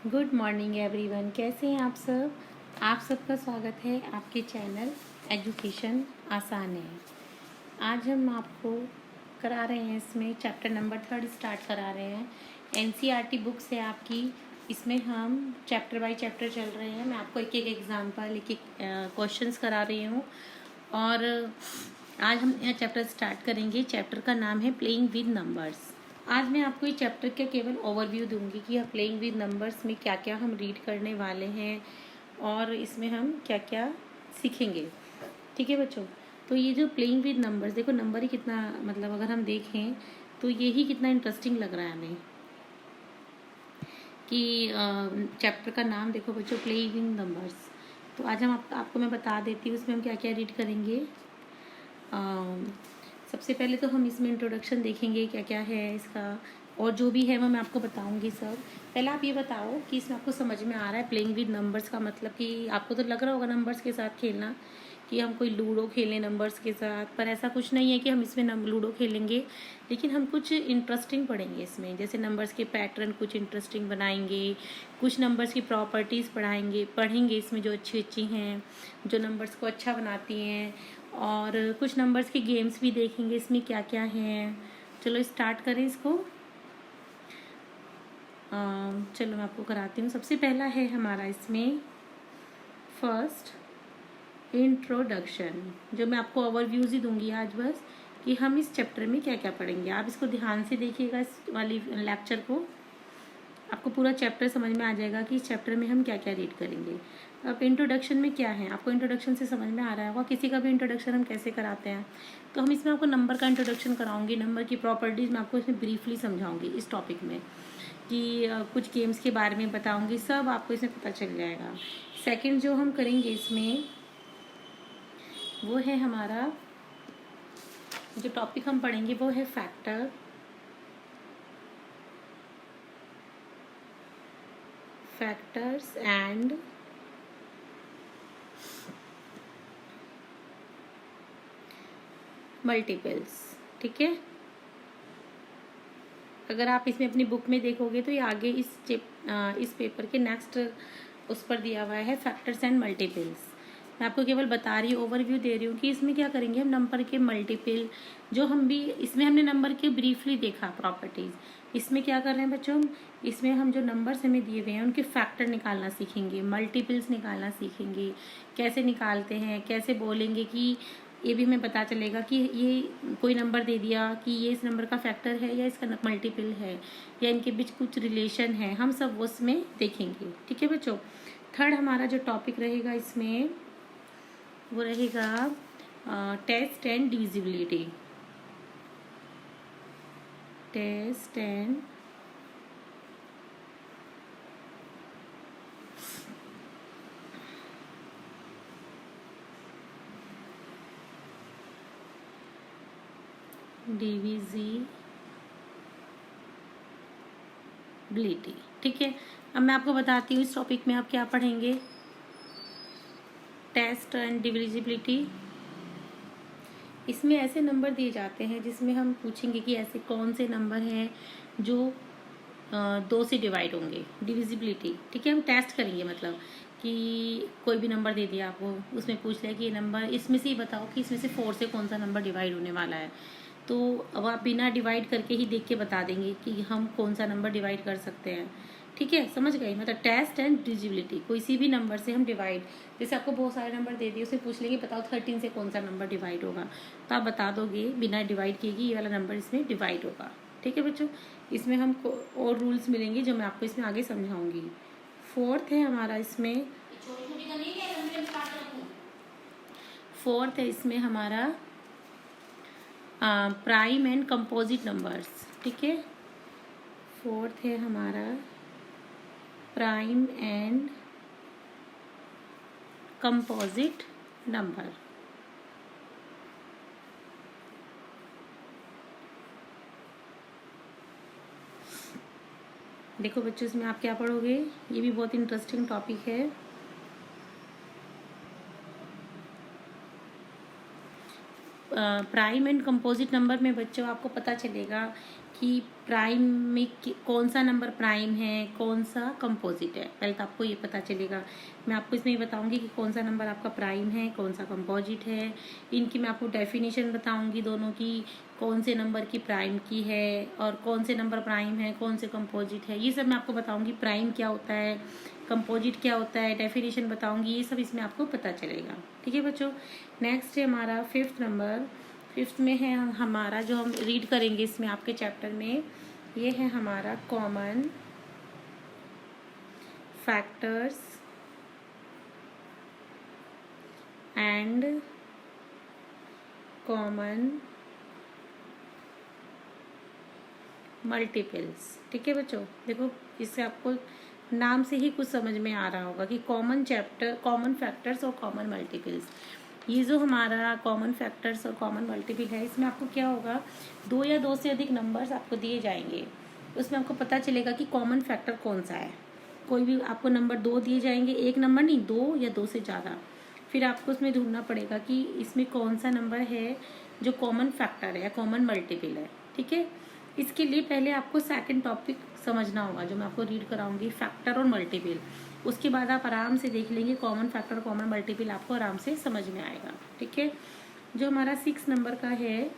Good morning everyone. कैसे हैं आप सब? आप सबका स्वागत है आपके चैनल एजुकेशन आसान है। आज हम आपको करा रहे हैं, इसमें चैप्टर नंबर 3 स्टार्ट करा रहे हैं। एनसीईआरटी बुक से आपकी, इसमें हम चैप्टर बाय चैप्टर चल रहे हैं। मैं आपको एक एक एग्जाम्पल, एक एक क्वेश्चंस करा रही हूँ। और आज हम यह चैप्टर स्टार्ट करेंगे। चैप्टर का नाम है प्लेइंग विद नंबर्स। आज मैं आपको इस चैप्टर का केवल ओवरव्यू दूंगी कि प्लेइंग विद नंबर्स में क्या क्या हम रीड करने वाले हैं और इसमें हम क्या क्या सीखेंगे। ठीक है बच्चों? तो ये जो प्लेइंग विद नंबर्स, देखो नंबर ही कितना, मतलब अगर हम देखें तो ये ही कितना इंटरेस्टिंग लग रहा है हमें कि चैप्टर का नाम देखो बच्चों, प्लेइंग विद नंबर्स। तो आज हम आपको मैं बता देती हूँ इसमें हम क्या क्या रीड करेंगे। सबसे पहले तो हम इसमें इंट्रोडक्शन देखेंगे क्या क्या है इसका, और जो भी है वो मैं आपको बताऊंगी सब। पहले आप ये बताओ कि इसमें आपको समझ में आ रहा है प्लेइंग विद नंबर्स का मतलब? कि आपको तो लग रहा होगा नंबर्स के साथ खेलना, कि हम कोई लूडो खेलें नंबर्स के साथ, पर ऐसा कुछ नहीं है कि हम इसमें लूडो खेलेंगे। लेकिन हम कुछ इंटरेस्टिंग पढ़ेंगे इसमें, जैसे नंबर्स के पैटर्न कुछ इंटरेस्टिंग बनाएंगे, कुछ नंबर्स की प्रॉपर्टीज़ पढ़ेंगे इसमें जो अच्छी अच्छी हैं, जो नंबर्स को अच्छा बनाती हैं। और कुछ नंबर्स के गेम्स भी देखेंगे इसमें क्या क्या हैं। चलो स्टार्ट करें इसको। चलो मैं आपको कराती हूँ। सबसे पहला है हमारा इसमें फर्स्ट इंट्रोडक्शन, जो मैं आपको ओवरव्यूज ही दूंगी आज बस, कि हम इस चैप्टर में क्या क्या पढ़ेंगे। आप इसको ध्यान से देखिएगा, इस वाली लेक्चर को, आपको पूरा चैप्टर समझ में आ जाएगा कि इस चैप्टर में हम क्या क्या रीड करेंगे। अब इंट्रोडक्शन में क्या है, आपको इंट्रोडक्शन से समझ में आ रहा होगा किसी का भी इंट्रोडक्शन हम कैसे कराते हैं। तो हम इसमें आपको नंबर का इंट्रोडक्शन कराऊंगी, नंबर की प्रॉपर्टीज़ मैं आपको इसमें ब्रीफली समझाऊंगी इस टॉपिक में, कि कुछ गेम्स के बारे में बताऊंगी, सब आपको इसमें पता चल जाएगा। सेकंड जो हम करेंगे इसमें वो है हमारा, जो टॉपिक हम पढ़ेंगे वो है फैक्टर्स एंड मल्टीपल्स। ठीक है? अगर आप इसमें अपनी बुक में देखोगे तो ये आगे इस पेपर के नेक्स्ट उस पर दिया हुआ है, फैक्टर्स एंड मल्टीपल्स। मैं आपको केवल बता रही हूँ, ओवरव्यू दे रही हूँ कि इसमें क्या करेंगे हम, नंबर के मल्टीपल, जो हम भी इसमें हमने नंबर के ब्रीफली देखा प्रॉपर्टीज़। इसमें क्या कर रहे हैं बच्चों, इसमें हम जो नंबर्स हमें दिए हुए हैं उनके फैक्टर निकालना सीखेंगे, मल्टीपल्स निकालना सीखेंगे। कैसे निकालते हैं, कैसे बोलेंगे, कि ये भी हमें पता चलेगा कि ये कोई नंबर दे दिया कि ये इस नंबर का फैक्टर है या इसका मल्टीपल है, या इनके बीच कुछ रिलेशन है, हम सब उसमें देखेंगे। ठीक है बच्चों? थर्ड हमारा जो टॉपिक रहेगा इसमें वो रहेगा test and divisibility. Test and divisibility. ठीक है? अब मैं आपको बताती हूँ इस टॉपिक में आप क्या पढ़ेंगे। टेस्ट एंड डिविजिबिलिटी, इसमें ऐसे नंबर दिए जाते हैं जिसमें हम पूछेंगे कि ऐसे कौन से नंबर हैं जो 2 से डिवाइड होंगे, डिविजिबिलिटी। ठीक है? हम टेस्ट करेंगे, मतलब कि कोई भी नंबर दे दिया आपको, उसमें पूछ लिया कि ये नंबर, इसमें से ही बताओ कि इसमें से 4 से कौन सा नंबर डिवाइड होने वाला है। तो अब आप बिना डिवाइड करके ही देख के बता देंगे कि हम कौन सा नंबर डिवाइड कर सकते हैं। ठीक है? समझ गए? मतलब टेस्ट एंड डिविजिबिलिटी, किसी भी नंबर से हम डिवाइड, जैसे आपको बहुत सारे नंबर दे दिए, उसे पूछ लेंगे बताओ 13 से कौन सा नंबर डिवाइड होगा, तो आप बता दोगे बिना डिवाइड किए कि ये वाला नंबर इसमें डिवाइड होगा। ठीक है बच्चों? इसमें हम और रूल्स मिलेंगे जो मैं आपको इसमें आगे समझाऊंगी। फोर्थ है हमारा इसमें, फोर्थ है इसमें हमारा प्राइम एंड कंपोजिट नंबर्स। ठीक है? फोर्थ है हमारा प्राइम एंड कंपोजिट नंबर। देखो बच्चों, इसमें आप क्या पढ़ोगे, ये भी बहुत इंटरेस्टिंग टॉपिक है। प्राइम एंड कंपोजिट नंबर में बच्चों आपको पता चलेगा कि प्राइम में कौन सा नंबर प्राइम है, कौन सा कंपोजिट है। पहले तो आपको ये पता चलेगा। मैं आपको इसमें ये बताऊंगी कि कौन सा नंबर आपका प्राइम है, कौन सा कंपोजिट है। इनकी मैं आपको डेफिनेशन बताऊंगी दोनों की, कौन से नंबर की प्राइम की है और कौन से नंबर प्राइम है, कौन से कंपोजिट है, ये सब मैं आपको बताऊंगी। प्राइम क्या होता है, कंपोजिट क्या होता है, डेफिनेशन बताऊंगी, ये सब इसमें आपको पता चलेगा। ठीक है बच्चों। नेक्स्ट है हमारा 5th नंबर। 5th में है हमारा, जो हम रीड करेंगे इसमें आपके चैप्टर में, ये है हमारा common factors and common multiples. ठीक है बच्चों, देखो इससे आपको नाम से ही कुछ समझ में आ रहा होगा कि कॉमन फैक्टर्स और कॉमन मल्टीपल्स। ये जो हमारा कॉमन फैक्टर्स और कॉमन मल्टीपल है, इसमें आपको क्या होगा, 2 या 2 से अधिक नंबर्स आपको दिए जाएंगे। उसमें आपको पता चलेगा कि कॉमन फैक्टर कौन सा है। कोई भी आपको नंबर 2 दिए जाएंगे, एक नंबर नहीं, 2 या 2 से ज़्यादा। फिर आपको उसमें ढूंढना पड़ेगा कि इसमें कौन सा नंबर है जो कॉमन फैक्टर है या कॉमन मल्टीपल है। ठीक है, इसके लिए पहले आपको सेकंड टॉपिक समझना होगा जो मैं आपको रीड कराऊंगी, फैक्टर और मल्टीपल। उसके बाद आप आराम से देख लेंगे कॉमन फैक्टर कॉमन मल्टीपल, आपको आराम से समझ में आएगा। ठीक है, जो हमारा 6 नंबर का है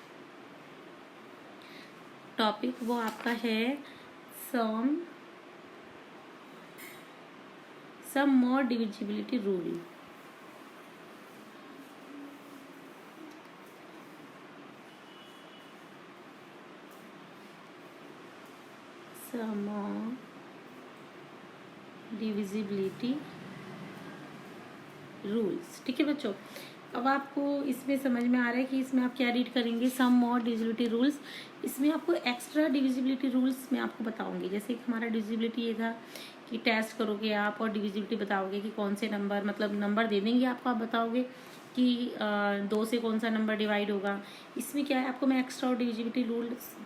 टॉपिक, वो आपका है सम मोर डिविजिबिलिटी रूल। सम डिविजिबिलिटी रूल्स। ठीक है बच्चों, अब आपको इसमें समझ में आ रहा है कि इसमें आप क्या रीड करेंगे, सम मोर डिविजिबिलिटी रूल्स। इसमें आपको एक्स्ट्रा डिविजिबिलिटी रूल्स मैं आपको बताऊंगी। जैसे कि हमारा डिविजिबिलिटी ये था कि टेस्ट करोगे आप और डिविजिबिलिटी बताओगे कि कौन से नंबर, मतलब नंबर दे देंगे आपको, आप बताओगे कि 2 से कौन सा नंबर डिवाइड होगा। इसमें क्या है, आपको मैं एक्स्ट्रा और डिविजिबिलिटी रूल्स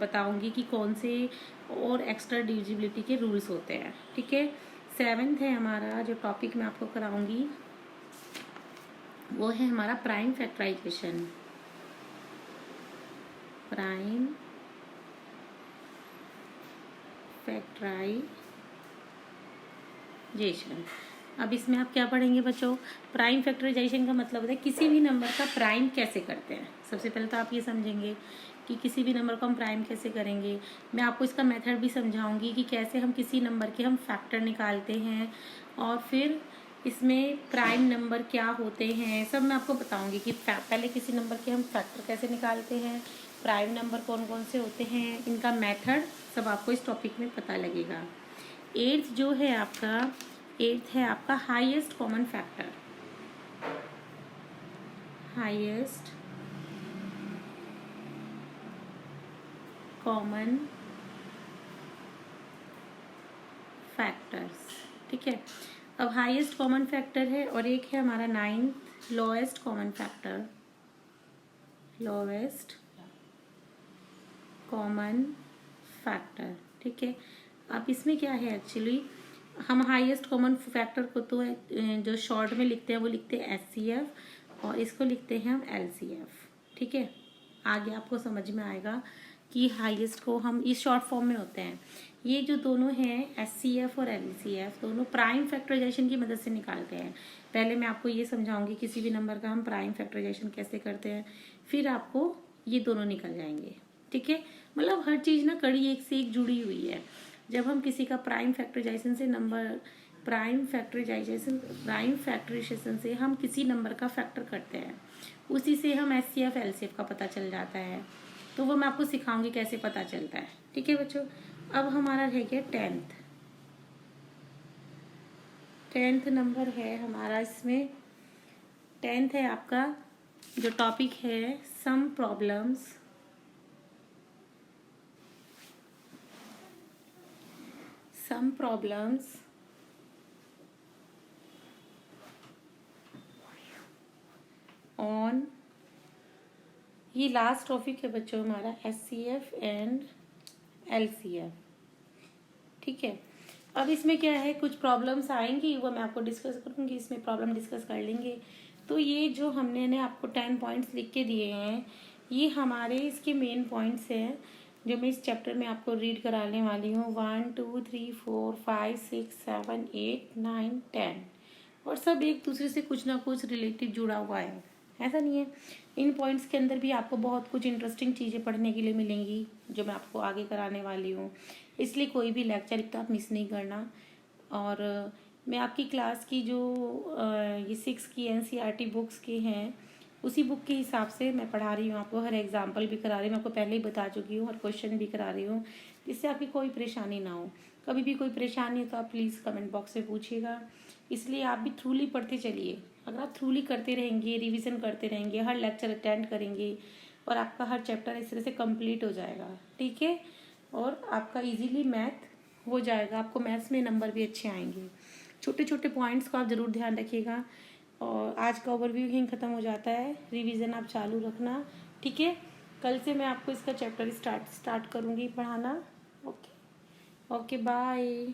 बताऊंगी कि कौन से और एक्स्ट्रा डिविजिबिलिटी के रूल्स होते हैं। ठीक है, 7th है हमारा जो टॉपिक मैं आपको कराऊंगी, वो है हमारा प्राइम फैक्टराइजेशन। Prime factorisation. अब इसमें आप क्या पढ़ेंगे बच्चों, प्राइम फैक्टराइजेशन का मतलब होता है किसी भी नंबर का प्राइम कैसे करते हैं। सबसे पहले तो आप ये समझेंगे कि किसी भी नंबर को हम प्राइम कैसे करेंगे। मैं आपको इसका मेथड भी समझाऊंगी कि कैसे हम किसी नंबर के हम फैक्टर निकालते हैं, और फिर इसमें प्राइम नंबर क्या होते हैं, सब मैं आपको बताऊंगी कि पहले किसी नंबर के हम फैक्टर कैसे निकालते हैं, प्राइम नंबर कौन कौन से होते हैं, इनका मेथड सब आपको इस टॉपिक में पता लगेगा। 8th जो है आपका, 8th है आपका highest common factor. Highest common factors. ठीक है, अब हाईएस्ट कॉमन फैक्टर है और एक है हमारा 9th lowest common factor. Lowest common factor. ठीक है, अब इसमें क्या है, एक्चुअली हम हाईएस्ट कॉमन फैक्टर को तो जो शॉर्ट में लिखते हैं वो लिखते हैं HCF, और इसको लिखते हैं हम LCF। ठीक है, आगे आपको समझ में आएगा कि हाईएस्ट को हम इस शॉर्ट फॉर्म में होते हैं। ये जो दोनों हैं HCF और LCF, दोनों प्राइम फैक्टराइजेशन की मदद से निकालते हैं। पहले मैं आपको ये समझाऊंगी किसी भी नंबर का हम प्राइम फैक्टराइजेशन कैसे करते हैं, फिर आपको ये दोनों निकल जाएंगे। ठीक है, मतलब हर चीज़ ना कड़ी एक से एक जुड़ी हुई है। जब हम किसी का प्राइम फैक्टराइजेशन से हम किसी नंबर का फैक्टर करते हैं, उसी से हम HCF LCF का पता चल जाता है। तो वो मैं आपको सिखाऊंगी कैसे पता चलता है। ठीक है बच्चों, अब हमारा रह गया 10th नंबर है हमारा। इसमें 10th है आपका जो टॉपिक है सम प्रॉब्लम्स ऑन, ये लास्ट टॉपिक है बच्चों हमारा, HCF एंड LCF। ठीक है, अब इसमें क्या है, कुछ प्रॉब्लम्स आएंगी, वो मैं आपको डिस्कस करूंगी, इसमें प्रॉब्लम डिस्कस कर लेंगे। तो ये जो हमने ने आपको 10 पॉइंट्स लिख के दिए हैं, ये हमारे इसके मेन पॉइंट्स हैं जो मैं इस चैप्टर में आपको रीड कराने वाली हूँ 1 2 3 4 5 6 7 8 9 10 और सब एक दूसरे से कुछ ना कुछ रिलेटेड जुड़ा हुआ है, ऐसा नहीं है। इन पॉइंट्स के अंदर भी आपको बहुत कुछ इंटरेस्टिंग चीज़ें पढ़ने के लिए मिलेंगी जो मैं आपको आगे कराने वाली हूँ, इसलिए कोई भी लेक्चर एक तो आप मिस नहीं करना। और मैं आपकी क्लास की जो ये 6 की NCERT बुक्स के हैं उसी बुक के हिसाब से मैं पढ़ा रही हूँ आपको, हर एग्जाम्पल भी करा रही हूँ, मैं आपको पहले ही बता चुकी हूँ, हर क्वेश्चन भी करा रही हूँ, जिससे आपकी कोई परेशानी ना हो। कभी भी कोई परेशानी हो तो आप प्लीज़ कमेंट बॉक्स में पूछिएगा। इसलिए आप भी थ्रूली पढ़ते चलिए। अगर आप थ्रूली करते रहेंगे, रिविज़न करते रहेंगे, हर लेक्चर अटेंड करेंगे और आपका हर चैप्टर इस तरह से कंप्लीट हो जाएगा, ठीक है। और आपका इजीली मैथ हो जाएगा, आपको मैथ्स में नंबर भी अच्छे आएंगे। छोटे छोटे पॉइंट्स को आप ज़रूर ध्यान रखिएगा। और आज का ओवरव्यू यहीं ख़त्म हो जाता है, रिवीजन आप चालू रखना, ठीक है। कल से मैं आपको इसका चैप्टर स्टार्ट करूँगी पढ़ाना। Okay okay bye.